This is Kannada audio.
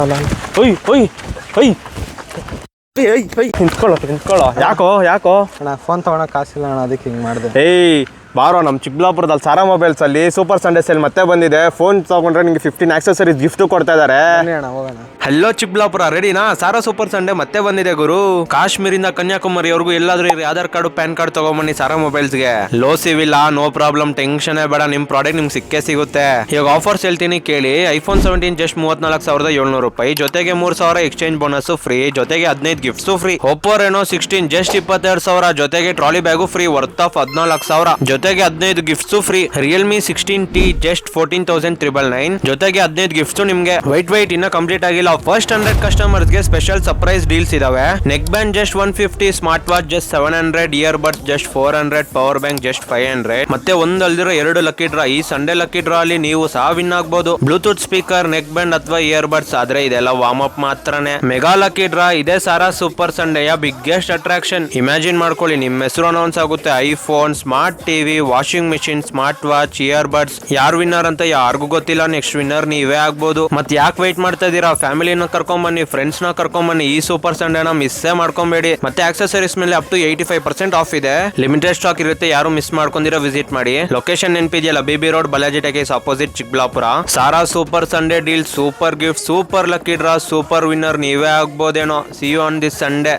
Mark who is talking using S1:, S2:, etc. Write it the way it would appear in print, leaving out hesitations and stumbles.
S1: ಹೊಯ್ ಹೊಯ್ ಹೊಯ್ ನಿಂತ್ಕೊಳ್ಳೋ ಯಾಕೋ
S2: ಅಣ್ಣ ಫೋನ್ ತಗೊಳಕ್ ಕಾಸಿಲ್ಲ ಅಣ್ಣ, ಅದಕ್ಕೆ ಹಿಂಗೆ ಮಾಡಿದೆ.
S1: ಏಯ್ ಬಾರೋ, ನಮ್ಮ ಚಿಕ್ಕಬಳ್ಳಾಪುರದಲ್ಲಿ ಸಾರಾ ಮೊಬೈಲ್ಸ್ ಅಲ್ಲಿ ಸೂಪರ್ ಸಂಡೇ ಸೇಲ್ ಮತ್ತೆ ಬಂದಿದೆ. ಫೋನ್ ತಗೊಂಡ್ರೆ ನಿಮಗೆ 15 ಆಕ್ಸೆಸರೀಸ್ ಗಿಫ್ಟ್ ಕೊಡ್ತಾ ಇದಾರೆ.
S2: ಅಣ್ಣ ಹೋಗೋಣ.
S1: ಹಲೋ ಚಿಕ್ಕಬಳ್ಳಾಪುರ, ರೆಡಿನಾ? ಸಾರಾ ಸೂಪರ್ ಸಂಡೇ ಮತ್ತೆ ಬಂದಿದೆ ಗುರು. ಕಾಶ್ಮೀರಿಂದ ಕನ್ಯಾಕುಮಾರಿವರೆಗೂ ಎಲ್ಲಾದ್ರೂ ಇರಿ, ಆಧಾರ್ ಕಾರ್ಡ್ ಪ್ಯಾನ್ ಕಾರ್ಡ್ ತಗೊಂಬನ್ನಿ ಸಾರಾ ಮೊಬೈಲ್ಸ್ಗೆ. ಲೋ ಸಿವಿಲ್ಲ, ನೋ ಪ್ರಾಬ್ಲಮ್, ಟೆನ್ಷನ್ ಬೇಡ, ನಿಮ್ ಪ್ರಾಡಕ್ಟ್ ನಿಮ್ಗೆ ಸಿಕ್ಕೇ ಸಿಗುತ್ತೆ. ಇವಾಗ ಆಫರ್ಸ್ ಹೇಳ್ತೀನಿ ಕೇಳಿ. ಐಫೋನ್ 17 ಜಸ್ಟ್ 34,700 ರೂಪಾಯಿ, ಜೊತೆಗೆ 3,000 ಎಕ್ಸ್ಚೇಂಜ್ ಬೋನಸ್ ಫ್ರೀ, ಜೊತೆಗೆ 15 gifts free. Oppo Reno 16 just 22,000, ಜೊತೆಗೆ trolley bag free worth of 14,000, ಜೊತೆಗೆ 15 gifts free. Realme 16T just 14,999, ಜೊತೆಗೆ 15 ಗಿಫ್ಟ್ಸ್ ನಿಮ್ಗೆ. ವೈಟ್ ಇನ್ನ ಕಂಪ್ಲೀಟ್ ಆಗಿಲ್ಲ. ಫಸ್ಟ್ 100 ಕಸ್ಟಮರ್ಸ್ ಗೆ ಸ್ಪೆಷಲ್ ಸರ್ಪ್ರೈಸ್ ಡೀಲ್ಸ್ ಇದಾವೆ. Neck band just 150, smart watch just 700, ear buds just 400, power bank just 500. ಮತ್ತೆ ಒಂದಲ್ದಿರೋ 2 ಲಕ್ಕಿ ಡ್ರಾ. ಈ ಸಂಡೇ ಲಕ್ಕಿ ಡ್ರಾ ಅಲ್ಲಿ ನೀವು ಸಹ ವಿನ್ ಆಗ್ಬಹುದು. ಬ್ಲೂಟೂತ್ ಸ್ಪೀಕರ್, ನೆಕ್ ಬ್ಯಾಂಡ್ ಅಥವಾ ಇಯರ್ ಬಡ್ಸ್. ಆದ್ರೆ ಇದೆಲ್ಲ ವಾರ್ಮ್ ಅಪ್ ಮಾತ್ರನೇ. ಮೆಗಾ ಲಕ್ಕಿ ಡ್ರಾ ಇದೇ ಸಾರಾ ಸೂಪರ್ ಸಂಡೆಯ ಬಿಗ್ಗೆಸ್ಟ್ ಅಟ್ರಾಕ್ಷನ್. ಇಮ್ಯಾಜಿನ್ ಮಾಡ್ಕೊಳ್ಳಿ, ನಿಮ್ಮ ಹೆಸರು ಅನೌನ್ಸ್ ಆಗುತ್ತೆ. IPhone, smart TV, washing machine, smart watch, ear buds. ಯಾರು ವಿನ್ನರ್ ಅಂತ ಯಾರಿಗೂ ಗೊತ್ತಿಲ್ಲ. ನೆಕ್ಸ್ಟ್ ವಿನ್ನರ್ ನೀವೇ ಆಗ್ಬೋದು. ಮತ್ತೆ ಯಾಕೆ ವೈಟ್ ಮಾಡ್ತಾ ಇದೀರಾ? ಫ್ಯಾಮಿಲಿನ ಕರ್ಕೊಂಡ್ ಬನ್ನಿ, ಫ್ರೆಂಡ್ಸ್ ನ ಕರ್ಕೊಂಡ್ ಬನ್ನಿ. ಈ ಸೂಪರ್ ಸಂಡೇನ ಮಿಸ್ಸೇ ಮಾಡ್ಕೊಂಬೇಡಿ. ಮತ್ತೆ ಆಕ್ಸೆಸರೀಸ್ ಮೇಲೆ ಅಪ್ ಟು 85% ಆಫ್ ಇದೆ. ಲಿಮಿಟೆಡ್ ಸ್ಟಾಕ್ ಇರುತ್ತೆ, ಯಾರು ಮಿಸ್ ಮಾಡ್ಕೊಂಡಿರೋ ವಿಸಿಟ್ ಮಾಡಿ. ಲೊಕೇಶನ್ ನೆನಪಿದೆಯಲ್ಲ, BB road, Balaji talkies opposite, Chikkaballapur. Sara super Sunday deal, super gift, super lucky draw, super winner ನೀವೇ ಆಗ್ಬೋದೇನೋ. See you on this Sunday.